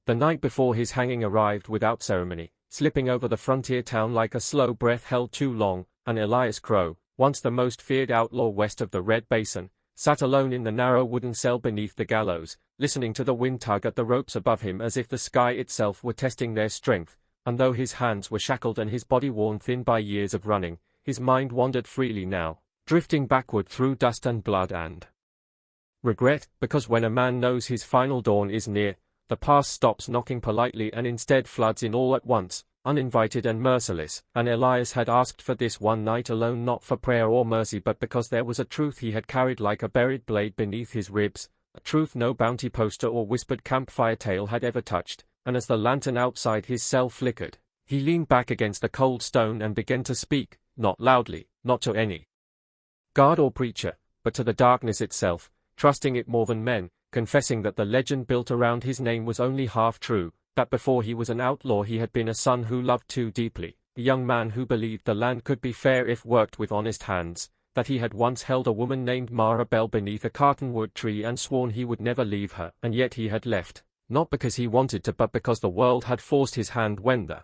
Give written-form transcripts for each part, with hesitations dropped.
The night before his hanging arrived without ceremony, slipping over the frontier town like a slow breath held too long, and Elias Crow, once the most feared outlaw west of the Red Basin, sat alone in the narrow wooden cell beneath the gallows, listening to the wind tug at the ropes above him as if the sky itself were testing their strength, and though his hands were shackled and his body worn thin by years of running, his mind wandered freely now, drifting backward through dust and blood and regret, because when a man knows his final dawn is near, the past stops knocking politely and instead floods in all at once, uninvited and merciless, and Elias had asked for this one night alone not for prayer or mercy but because there was a truth he had carried like a buried blade beneath his ribs, a truth no bounty poster or whispered campfire tale had ever touched, and as the lantern outside his cell flickered, he leaned back against the cold stone and began to speak, not loudly, not to any guard or preacher, but to the darkness itself, trusting it more than men, confessing that the legend built around his name was only half true, that before he was an outlaw he had been a son who loved too deeply, a young man who believed the land could be fair if worked with honest hands, that he had once held a woman named Mara Bell beneath a cottonwood tree and sworn he would never leave her, and yet he had left, not because he wanted to but because the world had forced his hand when the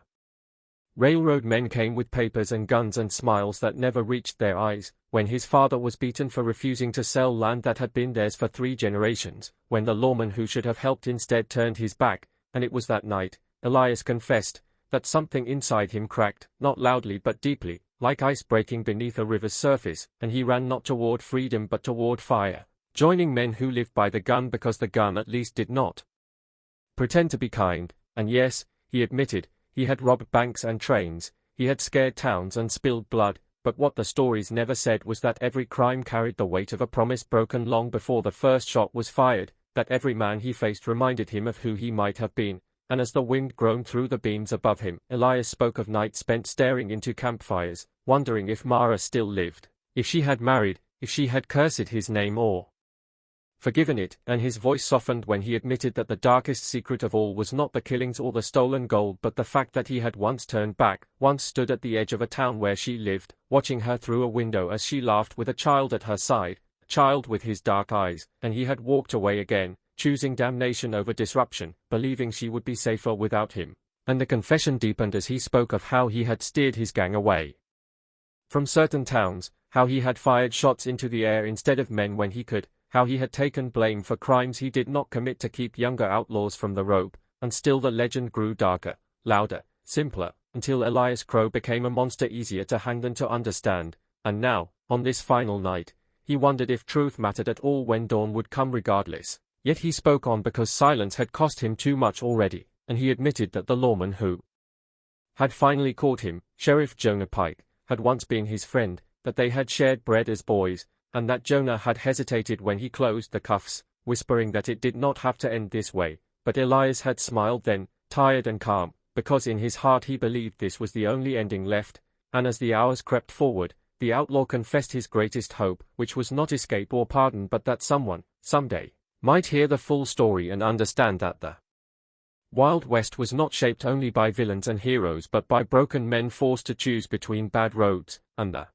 railroad men came with papers and guns and smiles that never reached their eyes, when his father was beaten for refusing to sell land that had been theirs for 3 generations, when the lawman who should have helped instead turned his back, and it was that night, Elias confessed, that something inside him cracked, not loudly but deeply, like ice breaking beneath a river's surface, and he ran not toward freedom but toward fire, joining men who lived by the gun because the gun at least did not pretend to be kind, and yes, he admitted, he had robbed banks and trains, he had scared towns and spilled blood, but what the stories never said was that every crime carried the weight of a promise broken long before the first shot was fired, that every man he faced reminded him of who he might have been, and as the wind groaned through the beams above him, Elias spoke of nights spent staring into campfires, wondering if Mara still lived, if she had married, if she had cursed his name or forgiven it, and his voice softened when he admitted that the darkest secret of all was not the killings or the stolen gold but the fact that he had once turned back, once stood at the edge of a town where she lived, watching her through a window as she laughed with a child at her side, a child with his dark eyes, and he had walked away again, choosing damnation over disruption, believing she would be safer without him, and the confession deepened as he spoke of how he had steered his gang away from certain towns, how he had fired shots into the air instead of men when he could, how he had taken blame for crimes he did not commit to keep younger outlaws from the rope, and still the legend grew darker, louder, simpler, until Elias Crow became a monster easier to hang than to understand, and now, on this final night, he wondered if truth mattered at all when dawn would come regardless. Yet he spoke on because silence had cost him too much already, and he admitted that the lawman who had finally caught him, Sheriff Jonah Pike, had once been his friend, that they had shared bread as boys, and that Jonah had hesitated when he closed the cuffs, whispering that it did not have to end this way, but Elias had smiled then, tired and calm, because in his heart he believed this was the only ending left, and as the hours crept forward, the outlaw confessed his greatest hope, which was not escape or pardon but that someone, someday, might hear the full story and understand that the Wild West was not shaped only by villains and heroes but by broken men forced to choose between bad roads, and the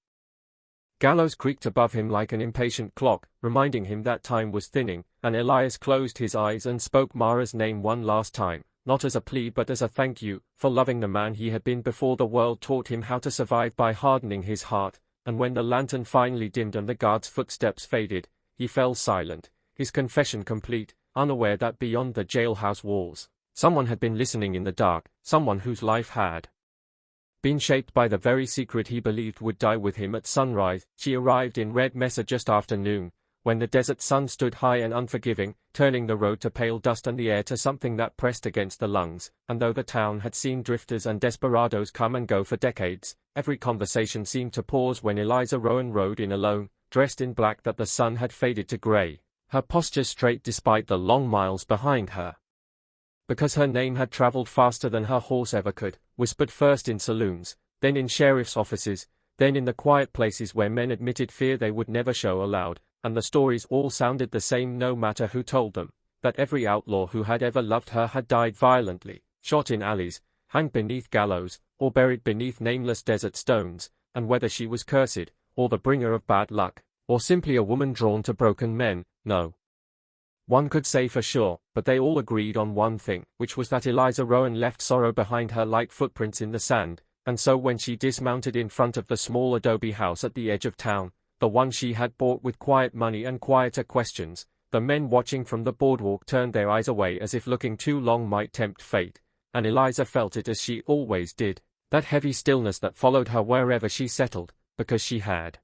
gallows creaked above him like an impatient clock, reminding him that time was thinning, and Elias closed his eyes and spoke Mara's name one last time, not as a plea but as a thank you, for loving the man he had been before the world taught him how to survive by hardening his heart, and when the lantern finally dimmed and the guard's footsteps faded, he fell silent, his confession complete, unaware that beyond the jailhouse walls, someone had been listening in the dark, someone whose life had been shaped by the very secret he believed would die with him at sunrise. She arrived in Red Mesa just after noon, when the desert sun stood high and unforgiving, turning the road to pale dust and the air to something that pressed against the lungs, and though the town had seen drifters and desperados come and go for decades, every conversation seemed to pause when Eliza Rowan rode in alone, dressed in black that the sun had faded to gray, her posture straight despite the long miles behind her. Because her name had traveled faster than her horse ever could, whispered first in saloons, then in sheriff's offices, then in the quiet places where men admitted fear they would never show aloud, and the stories all sounded the same no matter who told them, that every outlaw who had ever loved her had died violently, shot in alleys, hanged beneath gallows, or buried beneath nameless desert stones, and whether she was cursed, or the bringer of bad luck, or simply a woman drawn to broken men, no One could say for sure, but they all agreed on one thing, which was that Eliza Rowan left sorrow behind her like footprints in the sand, and so when she dismounted in front of the small adobe house at the edge of town, the one she had bought with quiet money and quieter questions, the men watching from the boardwalk turned their eyes away as if looking too long might tempt fate, and Eliza felt it as she always did, that heavy stillness that followed her wherever she settled, because she had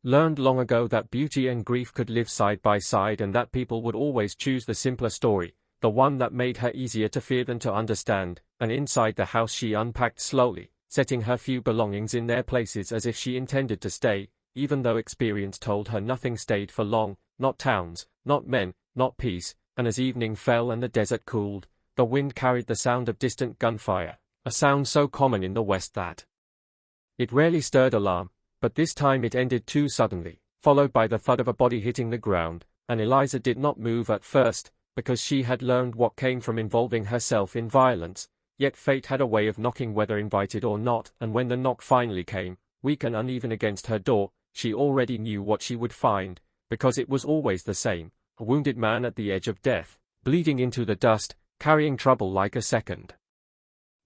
learned long ago that beauty and grief could live side by side and that people would always choose the simpler story, the one that made her easier to fear than to understand, and inside the house she unpacked slowly, setting her few belongings in their places as if she intended to stay, even though experience told her nothing stayed for long, not towns, not men, not peace, and as evening fell and the desert cooled, the wind carried the sound of distant gunfire, a sound so common in the West that it rarely stirred alarm, but this time it ended too suddenly, followed by the thud of a body hitting the ground, and Eliza did not move at first, because she had learned what came from involving herself in violence, yet fate had a way of knocking whether invited or not, and when the knock finally came, weak and uneven against her door, she already knew what she would find, because it was always the same, a wounded man at the edge of death, bleeding into the dust, carrying trouble like a second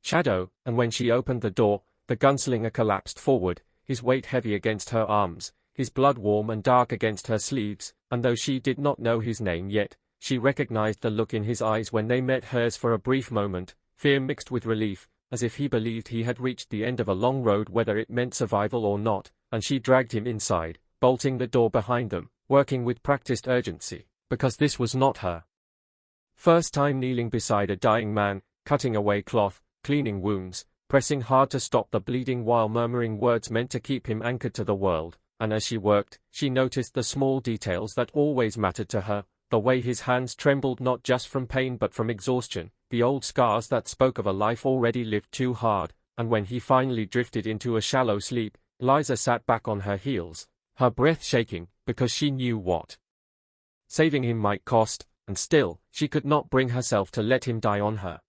shadow, and when she opened the door, the gunslinger collapsed forward, his weight heavy against her arms, his blood warm and dark against her sleeves, and though she did not know his name yet, she recognized the look in his eyes when they met hers for a brief moment, fear mixed with relief, as if he believed he had reached the end of a long road whether it meant survival or not, and she dragged him inside, bolting the door behind them, working with practiced urgency, because this was not her first time kneeling beside a dying man, cutting away cloth, cleaning wounds, pressing hard to stop the bleeding while murmuring words meant to keep him anchored to the world, and as she worked, she noticed the small details that always mattered to her, the way his hands trembled not just from pain but from exhaustion, the old scars that spoke of a life already lived too hard, and when he finally drifted into a shallow sleep, Eliza sat back on her heels, her breath shaking, because she knew what saving him might cost, and still, she could not bring herself to let him die on her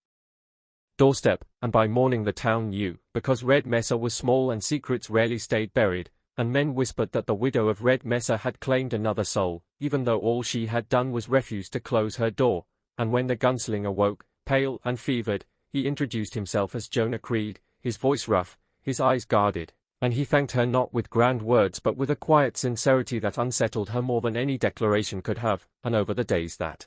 doorstep, and by morning the town knew, because Red Mesa was small and secrets rarely stayed buried, and men whispered that the widow of Red Mesa had claimed another soul, even though all she had done was refuse to close her door, and when the gunslinger woke, pale and fevered, he introduced himself as Jonah Creed, his voice rough, his eyes guarded, and he thanked her not with grand words but with a quiet sincerity that unsettled her more than any declaration could have, and over the days that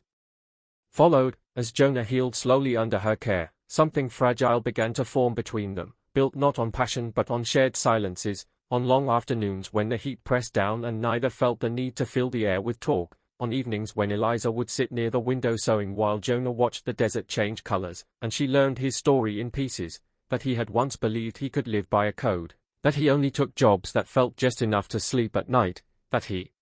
followed, as Jonah healed slowly under her care, something fragile began to form between them, built not on passion but on shared silences, on long afternoons when the heat pressed down and neither felt the need to fill the air with talk, on evenings when Eliza would sit near the window sewing while Jonah watched the desert change colors, and she learned his story in pieces, that he had once believed he could live by a code, that he only took jobs that felt just enough to sleep at night, that he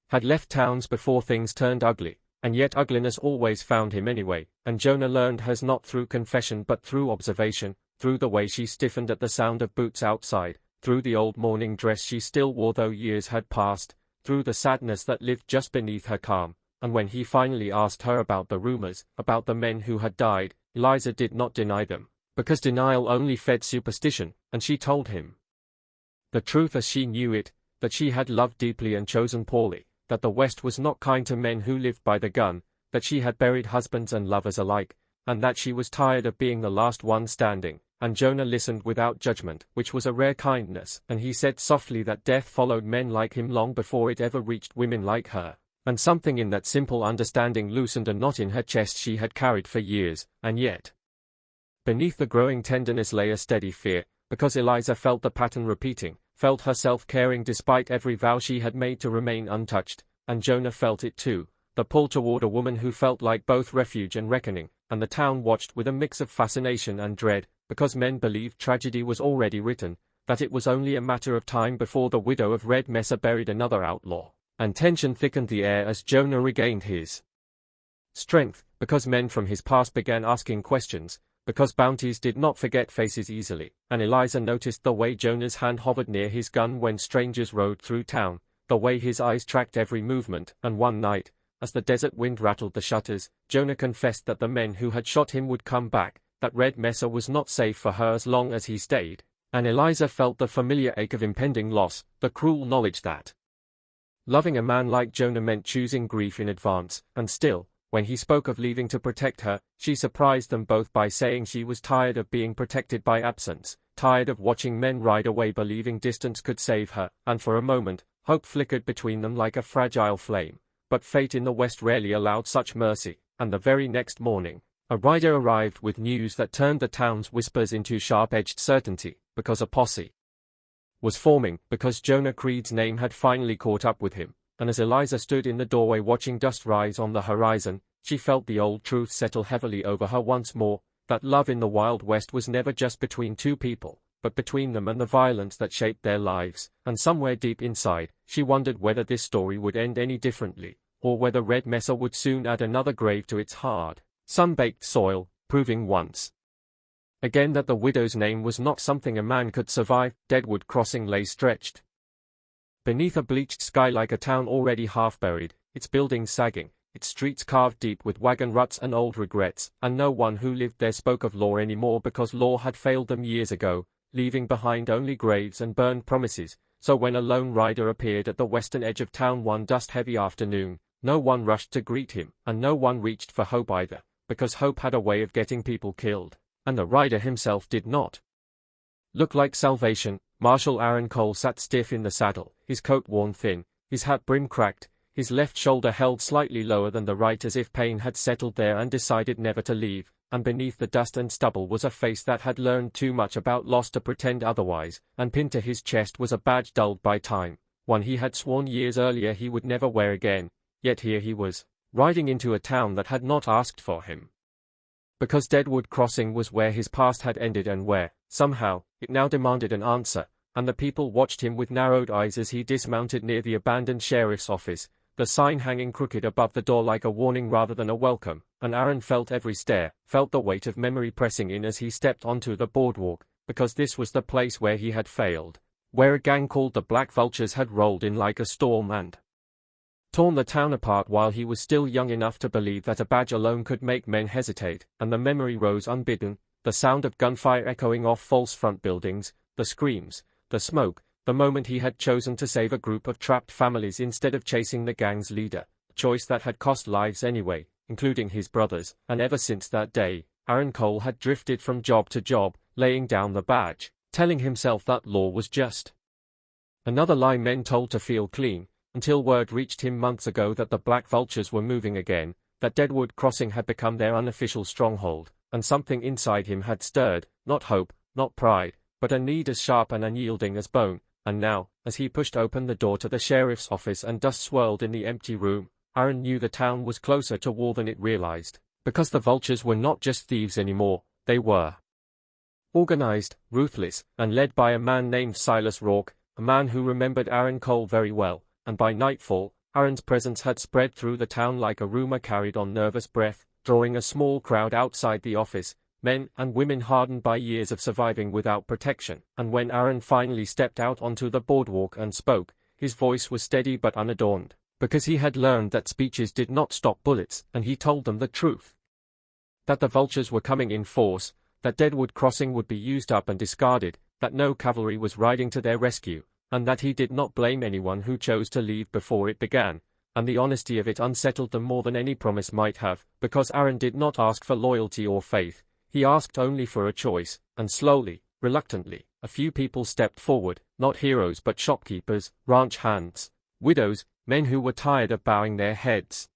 had left towns before things turned ugly, and yet ugliness always found him anyway, and Jonah learned hers not through confession but through observation, through the way she stiffened at the sound of boots outside, through the old mourning dress she still wore though years had passed, through the sadness that lived just beneath her calm, and when he finally asked her about the rumors, about the men who had died, Eliza did not deny them, because denial only fed superstition, and she told him the truth as she knew it, that she had loved deeply and chosen poorly, that the West was not kind to men who lived by the gun, that she had buried husbands and lovers alike, and that she was tired of being the last one standing, and Jonah listened without judgment, which was a rare kindness, and he said softly that death followed men like him long before it ever reached women like her, and something in that simple understanding loosened a knot in her chest she had carried for years, and yet beneath the growing tenderness lay a steady fear, because Eliza felt the pattern repeating, felt herself caring despite every vow she had made to remain untouched, and Jonah felt it too, the pull toward a woman who felt like both refuge and reckoning, and the town watched with a mix of fascination and dread, because men believed tragedy was already written, that it was only a matter of time before the widow of Red Mesa buried another outlaw, and tension thickened the air as Jonah regained his strength, because men from his past began asking questions, because bounties did not forget faces easily, and Eliza noticed the way Jonah's hand hovered near his gun when strangers rode through town, the way his eyes tracked every movement, and one night, as the desert wind rattled the shutters, Jonah confessed that the men who had shot him would come back, that Red Mesa was not safe for her as long as he stayed, and Eliza felt the familiar ache of impending loss, the cruel knowledge that Loving a man like Jonah meant choosing grief in advance, and still, when he spoke of leaving to protect her, she surprised them both by saying she was tired of being protected by absence, tired of watching men ride away believing distance could save her, and for a moment, hope flickered between them like a fragile flame. But fate in the West rarely allowed such mercy, and the very next morning, a rider arrived with news that turned the town's whispers into sharp-edged certainty, because a posse was forming, because Jonah Creed's name had finally caught up with him, and as Eliza stood in the doorway watching dust rise on the horizon, she felt the old truth settle heavily over her once more, that love in the Wild West was never just between two people, but between them and the violence that shaped their lives, and somewhere deep inside, she wondered whether this story would end any differently, or whether Red Mesa would soon add another grave to its hard, sun-baked soil, proving once again that the widow's name was not something a man could survive. Deadwood Crossing lay stretched beneath a bleached sky like a town already half buried, its buildings sagging, its streets carved deep with wagon ruts and old regrets, and no one who lived there spoke of law anymore because law had failed them years ago, leaving behind only graves and burned promises. So when a lone rider appeared at the western edge of town one dust-heavy afternoon, no one rushed to greet him, and no one reached for hope either, because hope had a way of getting people killed, and the rider himself did not look like salvation. Marshal Aaron Cole sat stiff in the saddle, his coat worn thin, his hat brim cracked, his left shoulder held slightly lower than the right as if pain had settled there and decided never to leave, and beneath the dust and stubble was a face that had learned too much about loss to pretend otherwise, and pinned to his chest was a badge dulled by time, one he had sworn years earlier he would never wear again, yet here he was, riding into a town that had not asked for him. Because Deadwood Crossing was where his past had ended and where, somehow, it now demanded an answer, and the people watched him with narrowed eyes as he dismounted near the abandoned sheriff's office, the sign hanging crooked above the door like a warning rather than a welcome, and Aaron felt every stare, felt the weight of memory pressing in as he stepped onto the boardwalk, because this was the place where he had failed, where a gang called the Black Vultures had rolled in like a storm and torn the town apart while he was still young enough to believe that a badge alone could make men hesitate, and the memory rose unbidden, the sound of gunfire echoing off false front buildings, the screams, the smoke, the moment he had chosen to save a group of trapped families instead of chasing the gang's leader, a choice that had cost lives anyway, including his brother's, and ever since that day, Aaron Cole had drifted from job to job, laying down the badge, telling himself that law was just another lie men told to feel clean, until word reached him months ago that the Black Vultures were moving again, that Deadwood Crossing had become their unofficial stronghold, and something inside him had stirred, not hope, not pride, but a need as sharp and unyielding as bone, and now, as he pushed open the door to the sheriff's office and dust swirled in the empty room, Aaron knew the town was closer to war than it realized, because the Vultures were not just thieves anymore, they were organized, ruthless, and led by a man named Silas Rourke, a man who remembered Aaron Cole very well, and by nightfall, Aaron's presence had spread through the town like a rumor carried on nervous breath, drawing a small crowd outside the office, men and women hardened by years of surviving without protection, and when Aaron finally stepped out onto the boardwalk and spoke, his voice was steady but unadorned, because he had learned that speeches did not stop bullets, and he told them the truth. That the Vultures were coming in force, that Deadwood Crossing would be used up and discarded, that no cavalry was riding to their rescue, and that he did not blame anyone who chose to leave before it began, and the honesty of it unsettled them more than any promise might have, because Aaron did not ask for loyalty or faith, he asked only for a choice, and slowly, reluctantly, a few people stepped forward, not heroes but shopkeepers, ranch hands, widows, men who were tired of bowing their heads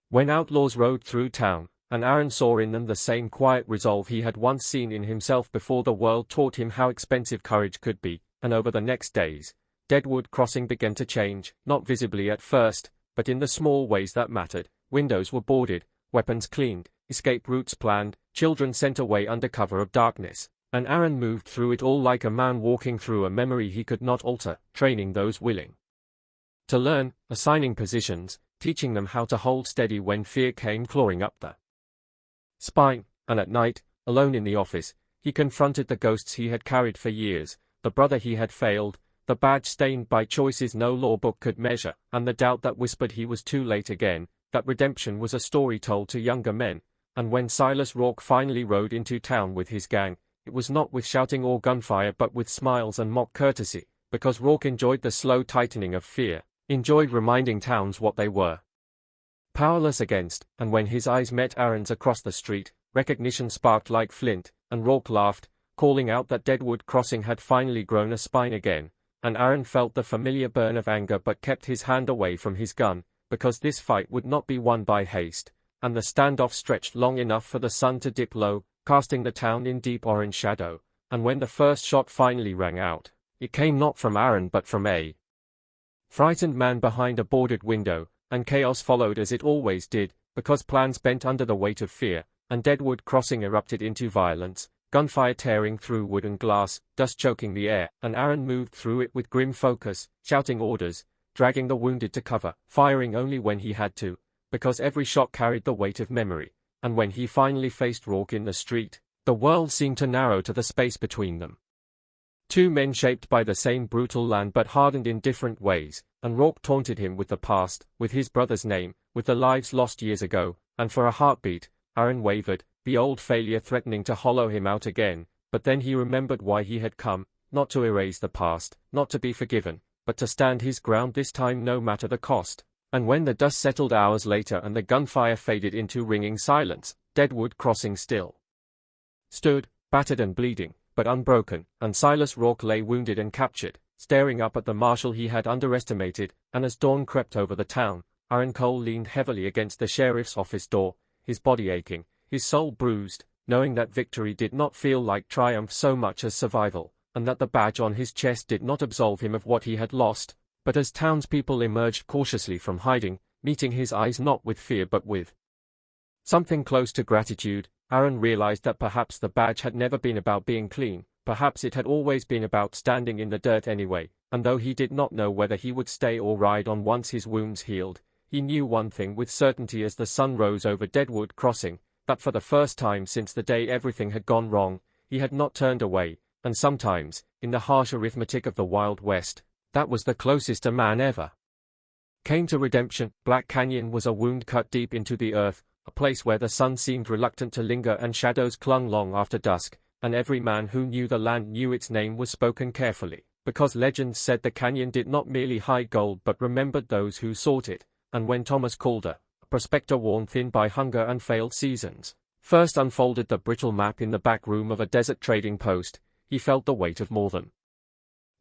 when outlaws rode through town, and Aaron saw in them the same quiet resolve he had once seen in himself before the world taught him how expensive courage could be. And over the next days, Deadwood Crossing began to change, not visibly at first, but in the small ways that mattered. Windows were boarded, weapons cleaned, escape routes planned, children sent away under cover of darkness, and Aaron moved through it all like a man walking through a memory he could not alter, training those willing to learn, assigning positions, teaching them how to hold steady when fear came clawing up the spine, and at night, alone in the office, he confronted the ghosts he had carried for years, the brother he had failed, the badge stained by choices no law book could measure, and the doubt that whispered he was too late again, that redemption was a story told to younger men, and when Silas Rourke finally rode into town with his gang, it was not with shouting or gunfire but with smiles and mock courtesy, because Rourke enjoyed the slow tightening of fear enjoyed reminding towns what they were powerless against, and when his eyes met Aaron's across the street, recognition sparked like flint, and Rourke laughed, calling out that Deadwood Crossing had finally grown a spine again, and Aaron felt the familiar burn of anger but kept his hand away from his gun, because this fight would not be won by haste, and the standoff stretched long enough for the sun to dip low, casting the town in deep orange shadow, and when the first shot finally rang out, it came not from Aaron but from a frightened man behind a boarded window, and chaos followed as it always did, because plans bent under the weight of fear, and Deadwood Crossing erupted into violence, gunfire tearing through wood and glass, dust choking the air, and Aaron moved through it with grim focus, shouting orders, dragging the wounded to cover, firing only when he had to, because every shot carried the weight of memory, and when he finally faced Rourke in the street, the world seemed to narrow to the space between them. Two men shaped by the same brutal land but hardened in different ways, and Rourke taunted him with the past, with his brother's name, with the lives lost years ago, and for a heartbeat, Aaron wavered, the old failure threatening to hollow him out again, but then he remembered why he had come, not to erase the past, not to be forgiven, but to stand his ground this time no matter the cost. And when the dust settled hours later and the gunfire faded into ringing silence, Deadwood Crossing still stood, battered and bleeding, but unbroken, and Silas Rourke lay wounded and captured, staring up at the marshal he had underestimated, and as dawn crept over the town, Aaron Cole leaned heavily against the sheriff's office door, his body aching, his soul bruised, knowing that victory did not feel like triumph so much as survival, and that the badge on his chest did not absolve him of what he had lost. But as townspeople emerged cautiously from hiding, meeting his eyes not with fear but with something close to gratitude, Aaron realized that perhaps the badge had never been about being clean, perhaps it had always been about standing in the dirt anyway, and though he did not know whether he would stay or ride on once his wounds healed, he knew one thing with certainty as the sun rose over Deadwood Crossing, that for the first time since the day everything had gone wrong, he had not turned away, and sometimes, in the harsh arithmetic of the Wild West, that was the closest a man ever came to redemption. Black Canyon was a wound cut deep into the earth, a place where the sun seemed reluctant to linger and shadows clung long after dusk, and every man who knew the land knew its name was spoken carefully, because legends said the canyon did not merely hide gold but remembered those who sought it, and when Thomas Calder, a prospector worn thin by hunger and failed seasons, first unfolded the brittle map in the back room of a desert trading post, he felt the weight of more than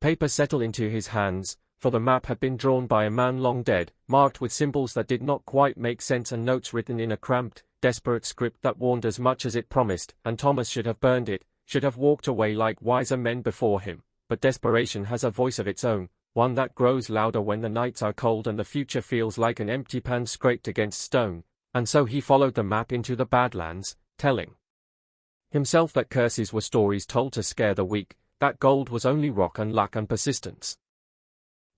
paper settle into his hands, for the map had been drawn by a man long dead, marked with symbols that did not quite make sense and notes written in a cramped, desperate script that warned as much as it promised, and Thomas should have burned it, should have walked away like wiser men before him, but desperation has a voice of its own, one that grows louder when the nights are cold and the future feels like an empty pan scraped against stone, and so he followed the map into the Badlands, telling himself that curses were stories told to scare the weak, that gold was only rock and luck and persistence.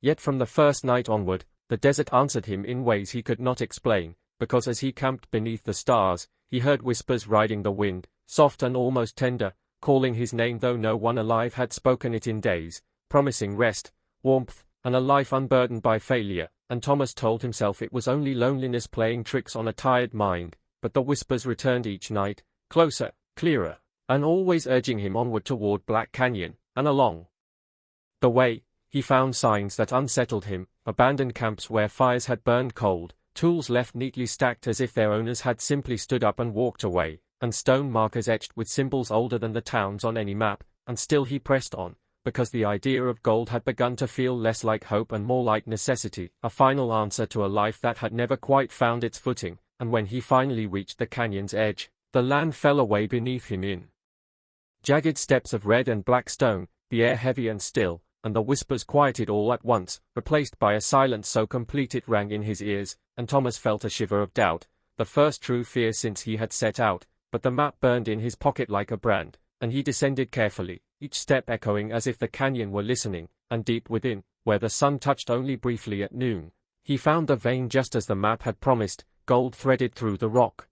Yet from the first night onward, the desert answered him in ways he could not explain, because as he camped beneath the stars, he heard whispers riding the wind, soft and almost tender, calling his name though no one alive had spoken it in days, promising rest, warmth, and a life unburdened by failure, and Thomas told himself it was only loneliness playing tricks on a tired mind, but the whispers returned each night, closer, clearer, and always urging him onward toward Black Canyon, and along the way, he found signs that unsettled him, abandoned camps where fires had burned cold, tools left neatly stacked as if their owners had simply stood up and walked away, and stone markers etched with symbols older than the towns on any map, and still he pressed on, because the idea of gold had begun to feel less like hope and more like necessity, a final answer to a life that had never quite found its footing, and when he finally reached the canyon's edge, the land fell away beneath him in jagged steps of red and black stone, the air heavy and still, and the whispers quieted all at once, replaced by a silence so complete it rang in his ears, and Thomas felt a shiver of doubt, the first true fear since he had set out, but the map burned in his pocket like a brand, and he descended carefully, each step echoing as if the canyon were listening, and deep within, where the sun touched only briefly at noon, he found the vein just as the map had promised, gold threaded through the rock.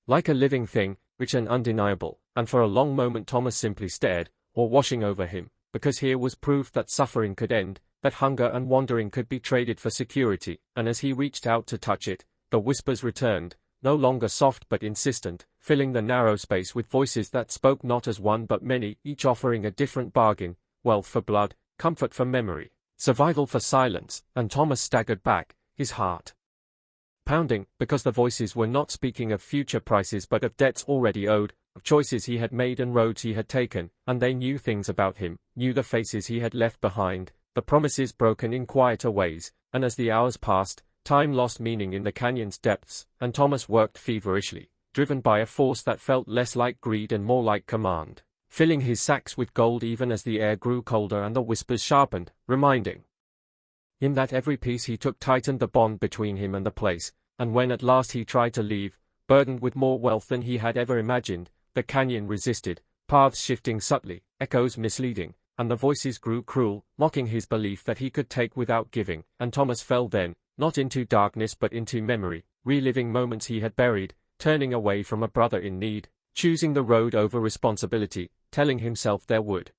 Like a living thing, rich and undeniable, and for a long moment Thomas simply stared, or washing over him, because here was proof that suffering could end, that hunger and wandering could be traded for security, and as he reached out to touch it, the whispers returned, no longer soft but insistent, filling the narrow space with voices that spoke not as one but many, each offering a different bargain, wealth for blood, comfort for memory, Survival for silence, and Thomas staggered back, his heart pounding, because the voices were not speaking of future prices but of debts already owed, of choices he had made and roads he had taken, and they knew things about him, knew the faces he had left behind, the promises broken in quieter ways, and as the hours passed, time lost meaning in the canyon's depths, and Thomas worked feverishly, driven by a force that felt less like greed and more like command, filling his sacks with gold even as the air grew colder and the whispers sharpened, reminding him that every piece he took tightened the bond between him and the place, and when at last he tried to leave, burdened with more wealth than he had ever imagined, the canyon resisted, paths shifting subtly, echoes misleading, and the voices grew cruel, mocking his belief that he could take without giving, and Thomas fell then, not into darkness but into memory, reliving moments he had buried, turning away from a brother in need, choosing the road over responsibility, telling himself there would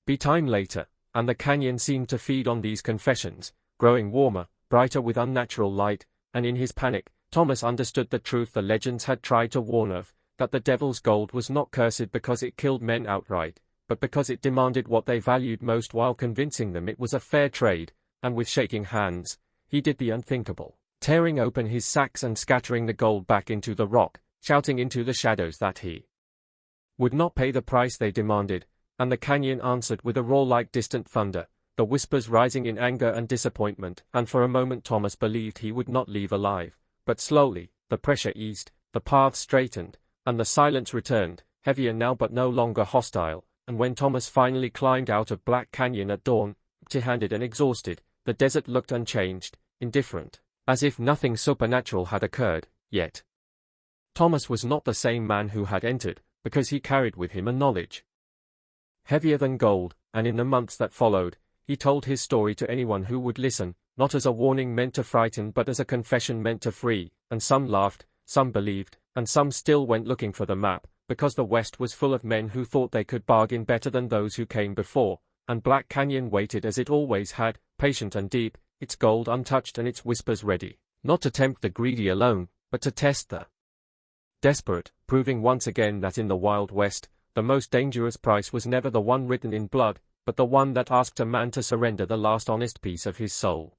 be time later, and the canyon seemed to feed on these confessions, growing warmer, brighter with unnatural light, and in his panic, Thomas understood the truth the legends had tried to warn of, that the devil's gold was not cursed because it killed men outright, but because it demanded what they valued most while convincing them it was a fair trade, and with shaking hands, he did the unthinkable, tearing open his sacks and scattering the gold back into the rock, shouting into the shadows that he would not pay the price they demanded, and the canyon answered with a roar like distant thunder, the whispers rising in anger and disappointment, and for a moment Thomas believed he would not leave alive, but slowly, the pressure eased, the path straightened, and the silence returned, heavier now but no longer hostile, and when Thomas finally climbed out of Black Canyon at dawn, empty-handed and exhausted, the desert looked unchanged, indifferent, as if nothing supernatural had occurred, yet Thomas was not the same man who had entered, because he carried with him a knowledge heavier than gold, and in the months that followed, he told his story to anyone who would listen, not as a warning meant to frighten but as a confession meant to free, and some laughed, some believed, and some still went looking for the map, because the West was full of men who thought they could bargain better than those who came before, and Black Canyon waited as it always had, patient and deep, its gold untouched and its whispers ready, not to tempt the greedy alone, but to test the desperate, proving once again that in the Wild West, the most dangerous price was never the one written in blood, but the one that asked a man to surrender the last honest piece of his soul.